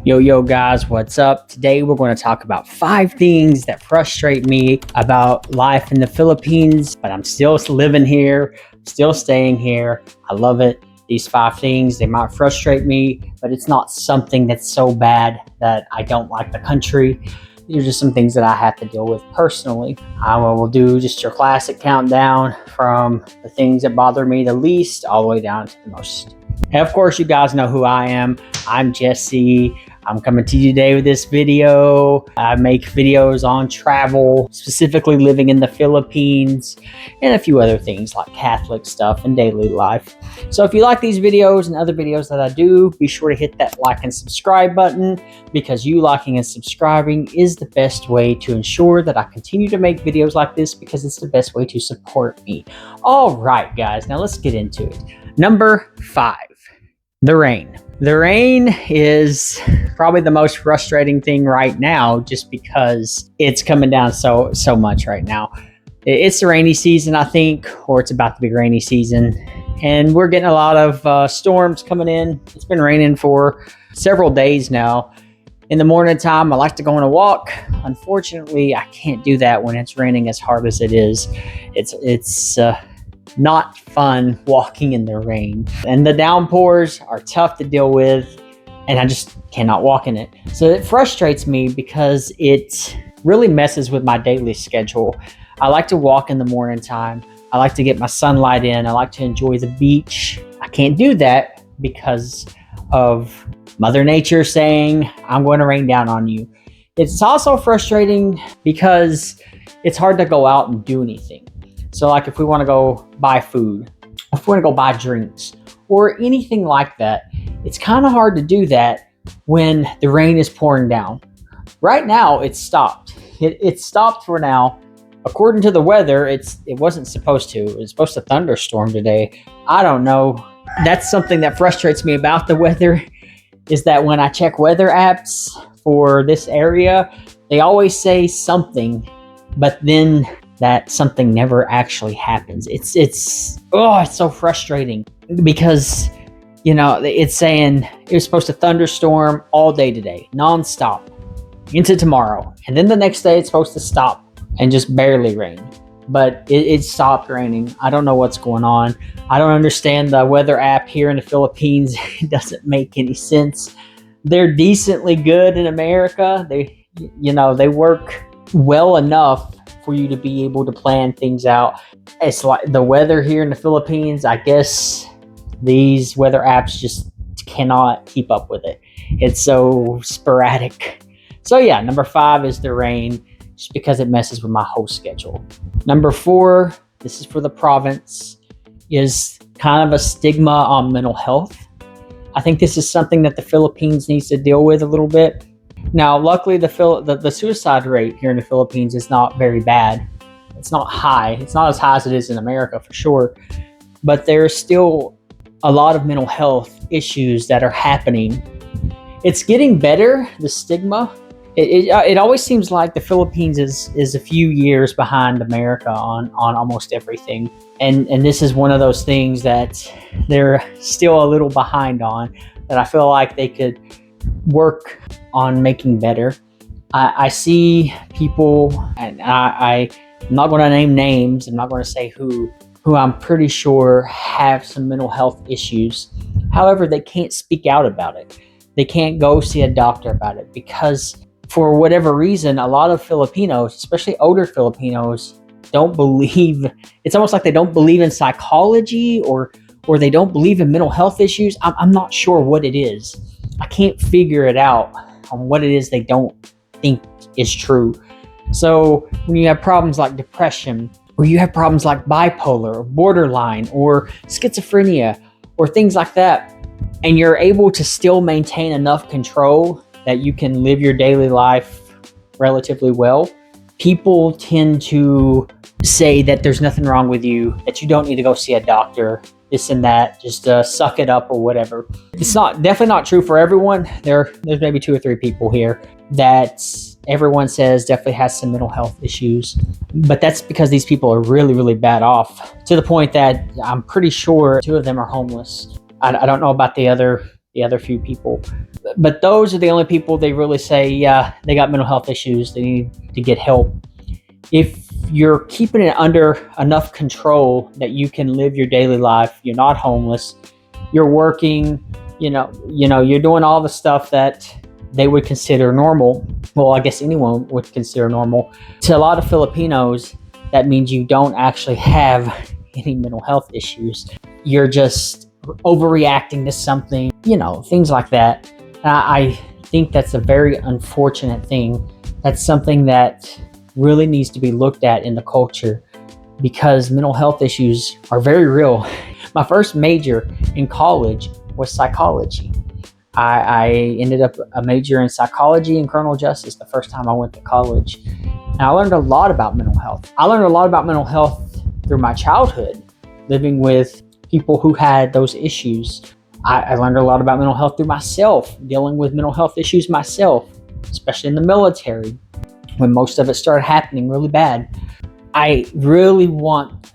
Yo guys, what's up? Today we're going to talk about 5 things that frustrate me about life in the Philippines, but I'm still living here, still staying here. I love it. These 5 things, they might frustrate me, but it's not something that's so bad that I don't like the country. These are just some things that I have to deal with personally. I will do just your classic countdown from the things that bother me the least all the way down to the most. And of course, you guys know who I am. I'm Jesse. I'm coming to you today with this video. I make videos on travel, specifically living in the Philippines, and a few other things like Catholic stuff and daily life. So if you like these videos and other videos that I do, be sure to hit that like and subscribe button, because you liking and subscribing is the best way to ensure that I continue to make videos like this, because it's the best way to support me. All right, guys, now let's get into it. Number 5, the rain. The rain is probably the most frustrating thing right now, just because it's coming down so much right now. It's the rainy season, I think, or it's about to be rainy season, and we're getting a lot of storms coming in. It's been raining for several days now. In the morning time, I like to go on a walk. Unfortunately, I can't do that when it's raining as hard as it is. It's not fun walking in the rain, and the downpours are tough to deal with, and I just cannot walk in it. So it frustrates me because it really messes with my daily schedule. I like to walk in the morning time. I like to get my sunlight in. I like to enjoy the beach. I can't do that because of Mother Nature saying, I'm going to rain down on you. It's also frustrating because it's hard to go out and do anything. So like if we want to go buy food, if we want to go buy drinks or anything like that, it's kind of hard to do that when the rain is pouring down. Right now, it's stopped. It's stopped for now. According to the weather, it wasn't supposed to. It was supposed to thunderstorm today. I don't know. That's something that frustrates me about the weather, is that when I check weather apps for this area, they always say something, but then that something never actually happens. It's so frustrating, because it's saying it was supposed to thunderstorm all day today, nonstop, into tomorrow, and then the next day it's supposed to stop and just barely rain. But it stopped raining. I don't know what's going on. I don't understand the weather app here in the Philippines. It doesn't make any sense. They're decently good in America. They work well enough for you to be able to plan things out. It's like the weather here in the Philippines, I guess these weather apps just cannot keep up with it. It's so sporadic. So yeah, number 5 is the rain, just because it messes with my whole schedule. Number 4, this is for the province, is kind of a stigma on mental health. I think this is something that the Philippines needs to deal with a little bit. Now, luckily, the suicide rate here in the Philippines is not very bad. It's not high. It's not as high as it is in America, for sure. But there's still a lot of mental health issues that are happening. It's getting better, the stigma. It always seems like the Philippines is a few years behind America on almost everything. And this is one of those things that they're still a little behind on, that I feel like they could work on making better. I see people, and I'm not going to name names, I'm not going to say who I'm pretty sure have some mental health issues. However, they can't speak out about it. They can't go see a doctor about it, because for whatever reason, a lot of Filipinos, especially older Filipinos, don't believe, it's almost like they don't believe in psychology, or they don't believe in mental health issues. I'm not sure what it is. I can't figure it out on what it is they don't think is true. So when you have problems like depression, or you have problems like bipolar or borderline or schizophrenia or things like that, and you're able to still maintain enough control that you can live your daily life relatively well, people tend to say that there's nothing wrong with you, that you don't need to go see a doctor, this and that, just suck it up or whatever. It's definitely not true for everyone. There's maybe 2 or 3 people here that everyone says definitely has some mental health issues, but that's because these people are really, really bad off, to the point that I'm pretty sure 2 of them are homeless. I don't know about the other few people, But those are the only people they really say, yeah, they got mental health issues, they need to get help. If you're keeping it under enough control that you can live your daily life, you're not homeless, you're working, you're doing all the stuff that they would consider normal. Well, I guess anyone would consider normal. To a lot of Filipinos, that means you don't actually have any mental health issues. You're just overreacting to something, things like that. I think that's a very unfortunate thing. That's something that really needs to be looked at in the culture, because mental health issues are very real. My first major in college was psychology. I ended up a major in psychology and criminal justice the first time I went to college. And I learned a lot about mental health. I learned a lot about mental health through my childhood, living with people who had those issues. I learned a lot about mental health through myself, dealing with mental health issues myself, especially in the military, when most of it started happening really bad. I really want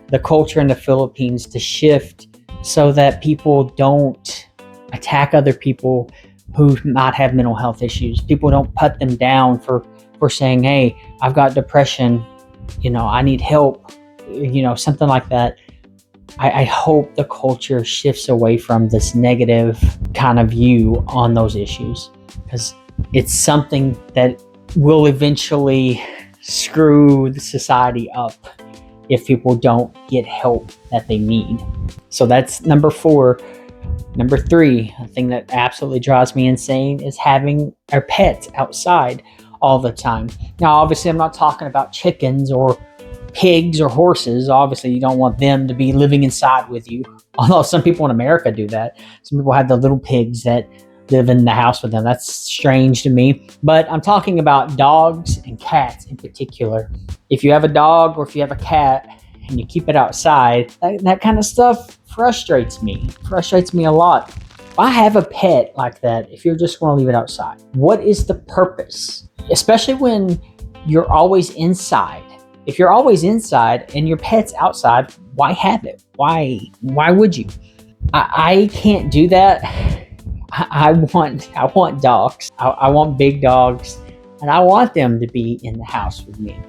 the culture in the Philippines to shift so that people don't attack other people who might have mental health issues. People don't put them down for saying, hey, I've got depression, I need help, something like that. I hope the culture shifts away from this negative kind of view on those issues, because it's something that will eventually screw the society up if people don't get help that they need. So that's number 4. Number 3, a thing that absolutely drives me insane is having our pets outside all the time. Now, obviously, I'm not talking about chickens or pigs or horses. Obviously, you don't want them to be living inside with you. Although some people in America do that. Some people have the little pigs that live in the house with them. That's strange to me. But I'm talking about dogs and cats in particular. If you have a dog or if you have a cat and you keep it outside, that kind of stuff frustrates me a lot. If I have a pet like that, if you're just going to leave it outside, what is the purpose? Especially when you're always inside. If you're always inside and your pet's outside, why have it? Why would you? I can't do that. I want dogs. I want big dogs, and I want them to be in the house with me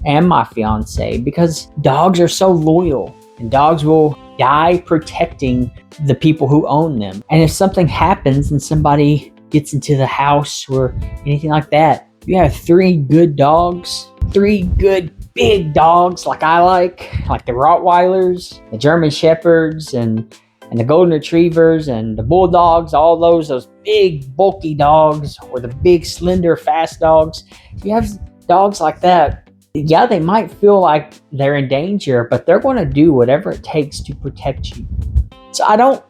and my fiance, because dogs are so loyal, and dogs will die protecting the people who own them. And if something happens and somebody gets into the house or anything like that, you have 3 good dogs, 3 good big dogs like the Rottweilers, the German Shepherds, and the Golden Retrievers, and the Bulldogs, all those big bulky dogs, or the big slender fast dogs. If you have dogs like that, yeah, they might feel like they're in danger, but they're going to do whatever it takes to protect you. So I don't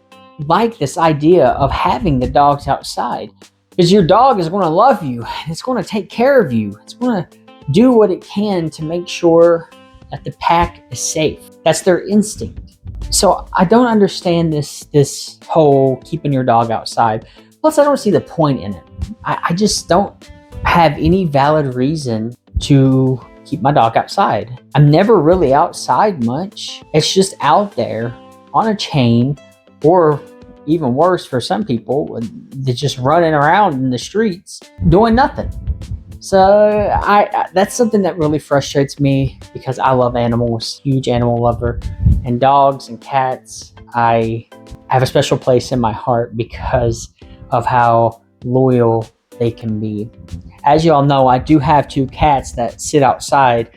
like this idea of having the dogs outside, because your dog is going to love you, and it's going to take care of you. It's going to do what it can to make sure that the pack is safe. That's their instinct. So I don't understand this whole keeping your dog outside. Plus, I don't see the point in it. I just don't have any valid reason to keep my dog outside. I'm never really outside much. It's just out there on a chain, or even worse for some people, they're just running around in the streets doing nothing. So that's something that really frustrates me, because I love animals, huge animal lover, and dogs and cats. I have a special place in my heart because of how loyal they can be. As you all know, I do have 2 cats that sit outside.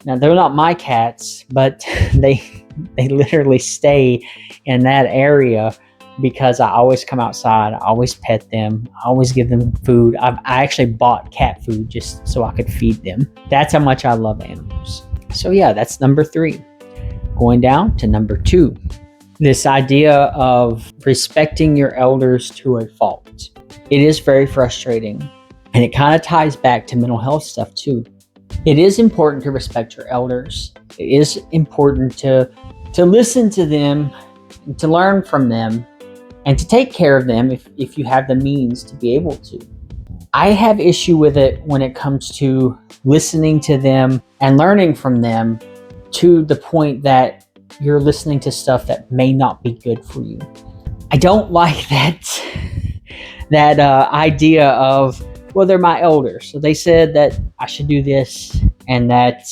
Now, they're not my cats, but they literally stay in that area, because I always come outside, I always pet them, I always give them food. I actually bought cat food just so I could feed them. That's how much I love animals. So yeah, that's number 3. Going down to number 2. This idea of respecting your elders to a fault. It is very frustrating, and it kind of ties back to mental health stuff too. It is important to respect your elders. It is important to listen to them, and to learn from them, and to take care of them if you have the means to be able to. I have issue with it when it comes to listening to them and learning from them to the point that you're listening to stuff that may not be good for you. I don't like that that idea of, well, they're my elders, so they said that I should do this, and that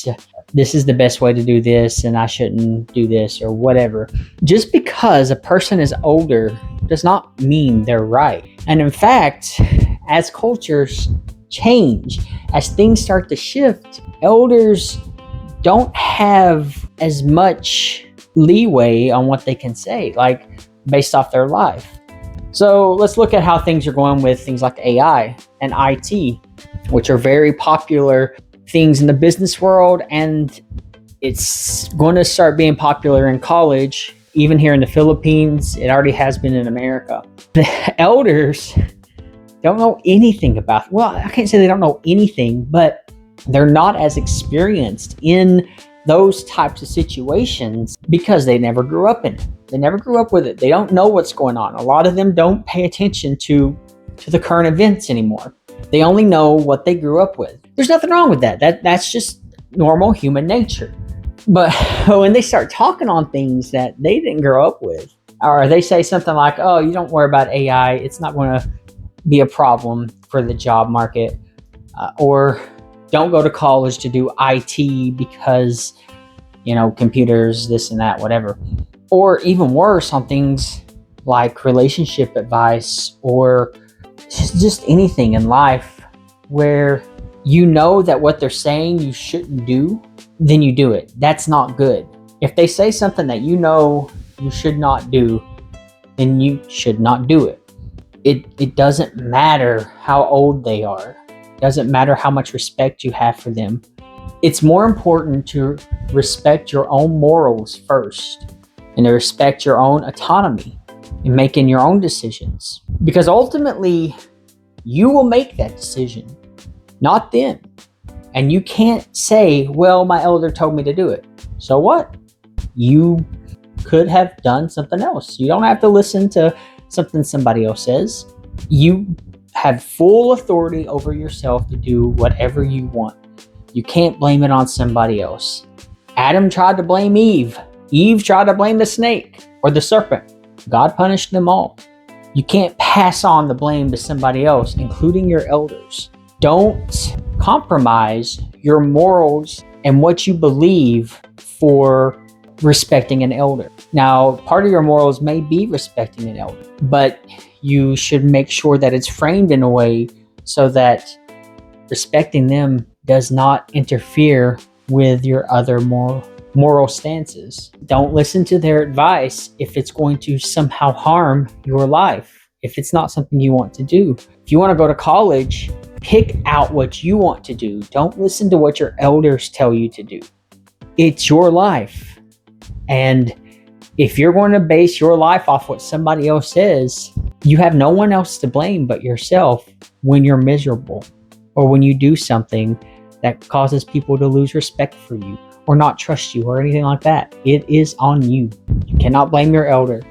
this is the best way to do this, and I shouldn't do this, or whatever. Just because a person is older does not mean they're right. And in fact, as cultures change, as things start to shift, elders don't have as much leeway on what they can say, like based off their life. So let's look at how things are going with things like AI and IT, which are very popular things in the business world, and it's going to start being popular in college, even here in the Philippines. It already has been in America. The elders don't know anything about, well, I can't say they don't know anything, but they're not as experienced in those types of situations because they never grew up in it. They never grew up with it. They don't know what's going on. A lot of them don't pay attention to the current events anymore. They only know what they grew up with. There's nothing wrong with that. That's just normal human nature. But when they start talking on things that they didn't grow up with, or they say something like, oh, you don't worry about AI, it's not going to be a problem for the job market, or don't go to college to do IT because, computers, this and that, whatever. Or even worse, on things like relationship advice, or just anything in life where you know that what they're saying you shouldn't do, then you do it. That's not good. If they say something that you know you should not do, then you should not do it. It doesn't matter how old they are. It doesn't matter how much respect you have for them. It's more important to respect your own morals first, and to respect your own autonomy in making your own decisions. Because ultimately, you will make that decision, not them. And you can't say, well, my elder told me to do it. So what? You could have done something else. You don't have to listen to something somebody else says. You have full authority over yourself to do whatever you want. You can't blame it on somebody else. Adam tried to blame Eve. Eve tried to blame the snake or the serpent. God punished them all. You can't pass on the blame to somebody else, including your elders. Don't compromise your morals and what you believe for respecting an elder. Now, part of your morals may be respecting an elder, but you should make sure that it's framed in a way so that respecting them does not interfere with your other moral stances. Don't listen to their advice if it's going to somehow harm your life, if it's not something you want to do. If you want to go to college, pick out what you want to do. Don't listen to what your elders tell you to do. It's your life. And if you're going to base your life off what somebody else says, you have no one else to blame but yourself when you're miserable, or when you do something that causes people to lose respect for you or not trust you or anything like that. It is on you. You cannot blame your elder.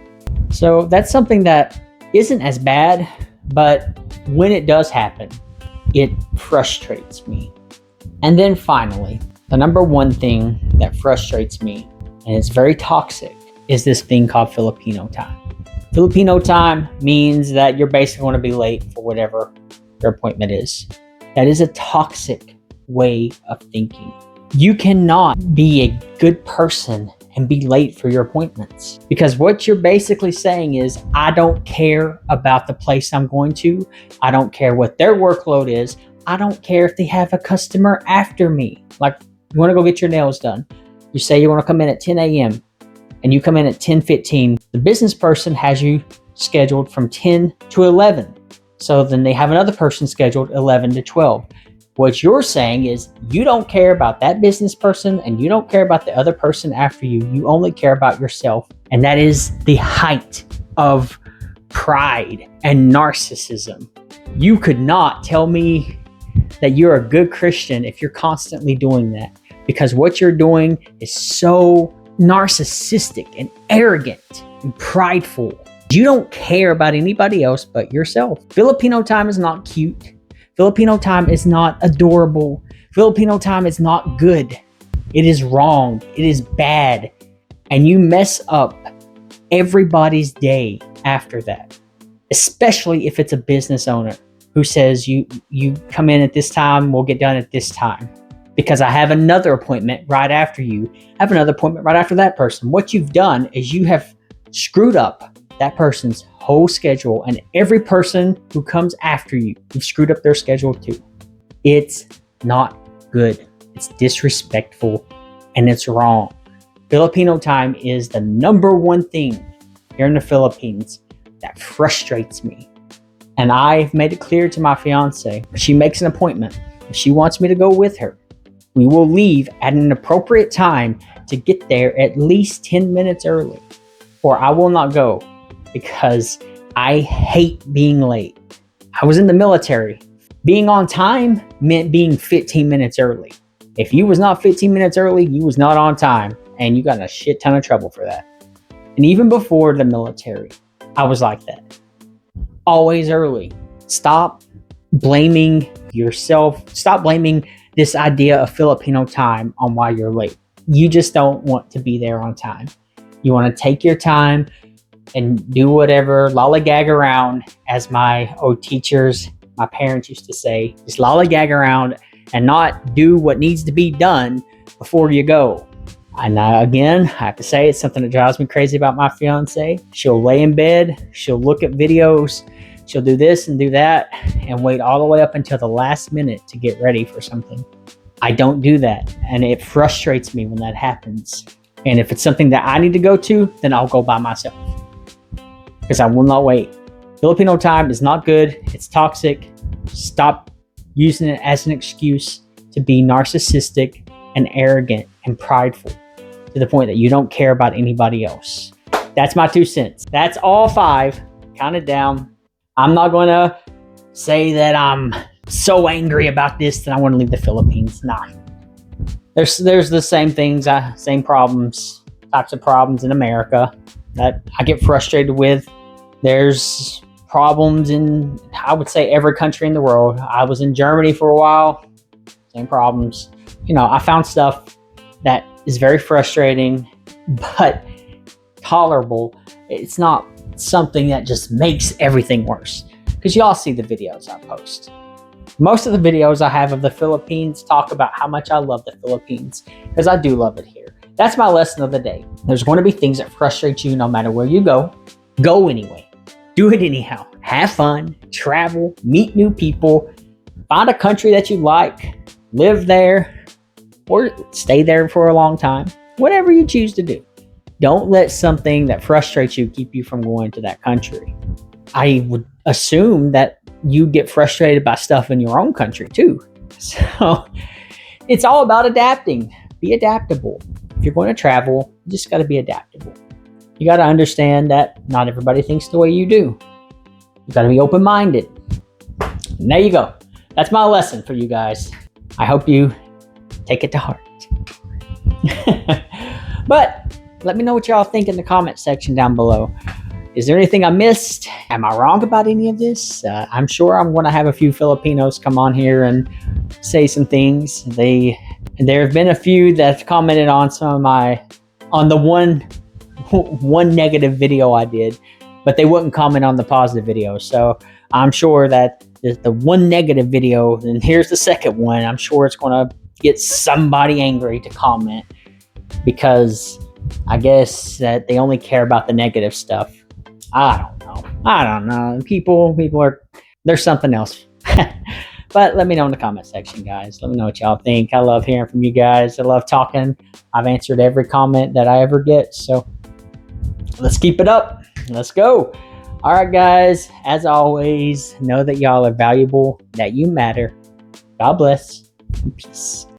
So that's something that isn't as bad, but when it does happen, it frustrates me. And then finally, the number one thing that frustrates me, and it's very toxic, is this thing called Filipino time. Filipino time means that you're basically going to be late for whatever your appointment is. That is a toxic way of thinking. You cannot be a good person and be late for your appointments, because what you're basically saying is, I don't care about the place I'm going to. I don't care what their workload is. I don't care if they have a customer after me. Like, you want to go get your nails done. You say you want to come in at 10 a.m. and you come in at 10:15. The business person has you scheduled from 10 to 11. So then they have another person scheduled 11 to 12. What you're saying is, you don't care about that business person and you don't care about the other person after you. You only care about yourself. And that is the height of pride and narcissism. You could not tell me that you're a good Christian if you're constantly doing that, because what you're doing is so narcissistic and arrogant and prideful. You don't care about anybody else but yourself. Filipino time is not cute. Filipino time is not adorable. Filipino time is not good. It is wrong. It is bad. And you mess up everybody's day after that. especially if it's a business owner who says you come in at this time, we'll get done at this time. Because I have another appointment right after you. I have another appointment right after that person. What you've done is you have screwed up that person's whole schedule, and every person who comes after you, you've screwed up their schedule too. It's not good. It's disrespectful, and it's wrong. Filipino time is the number one thing here in the Philippines that frustrates me. And I've made it clear to my fiance, if she makes an appointment, if she wants me to go with her, we will leave at an appropriate time to get there at least 10 minutes early, or I will not go, because I hate being late. I was in the military. Being on time meant being 15 minutes early. If you was not 15 minutes early, you was not on time, and you got in a shit ton of trouble for that. And even before the military, I was like that. Always early. Stop blaming yourself. Stop blaming this idea of Filipino time on why you're late. You just don't want to be there on time. You want to take your time and do whatever, lollygag around, as my old teachers, my parents used to say, just lollygag around and not do what needs to be done before you go. And again, I have to say, it's something that drives me crazy about my fiance. She'll lay in bed, she'll look at videos, she'll do this and do that, and wait all the way up until the last minute to get ready for something. I don't do that, and it frustrates me when that happens. And if it's something that I need to go to, then I'll go by myself, because I will not wait. Filipino time is not good. It's toxic. Stop using it as an excuse to be narcissistic and arrogant and prideful to the point that you don't care about anybody else. That's my 2 cents. That's all 5. Count it down. I'm not going to say that I'm so angry about this that I want to leave the Philippines. Nah. There's the same things, same problems, types of problems in America that I get frustrated with. There's problems in, I would say, every country in the world. I was in Germany for a while. Same problems. I found stuff that is very frustrating, but tolerable. It's not something that just makes everything worse, because y'all see the videos I post. Most of the videos I have of the Philippines talk about how much I love the Philippines, because I do love it here. That's my lesson of the day. There's going to be things that frustrate you no matter where you go. Go anyway. Do it anyhow. Have fun, travel, meet new people, find a country that you like, live there, or stay there for a long time. Whatever you choose to do. Don't let something that frustrates you keep you from going to that country. I would assume that you get frustrated by stuff in your own country too. So it's all about adapting. Be adaptable. If you're going to travel, you just got to be adaptable. You got to understand that not everybody thinks the way you do. You got to be open-minded. And there you go. That's my lesson for you guys. I hope you take it to heart. But let me know what y'all think in the comment section down below. Is there anything I missed? Am I wrong about any of this? I'm sure I'm going to have a few Filipinos come on here and say some things. There have been a few that have commented on on the one negative video I did, but they wouldn't comment on the positive video. So I'm sure that the one negative video, and here's the second one, I'm sure it's going to get somebody angry to comment, because I guess that they only care about the negative stuff. I don't know. People are, there's something else. But let me know in the comment section, guys. Let me know what y'all think. I love hearing from you guys. I love talking. I've answered every comment that I ever get. So let's keep it up. Let's go. All right, guys. As always, know that y'all are valuable, that you matter. God bless. And peace.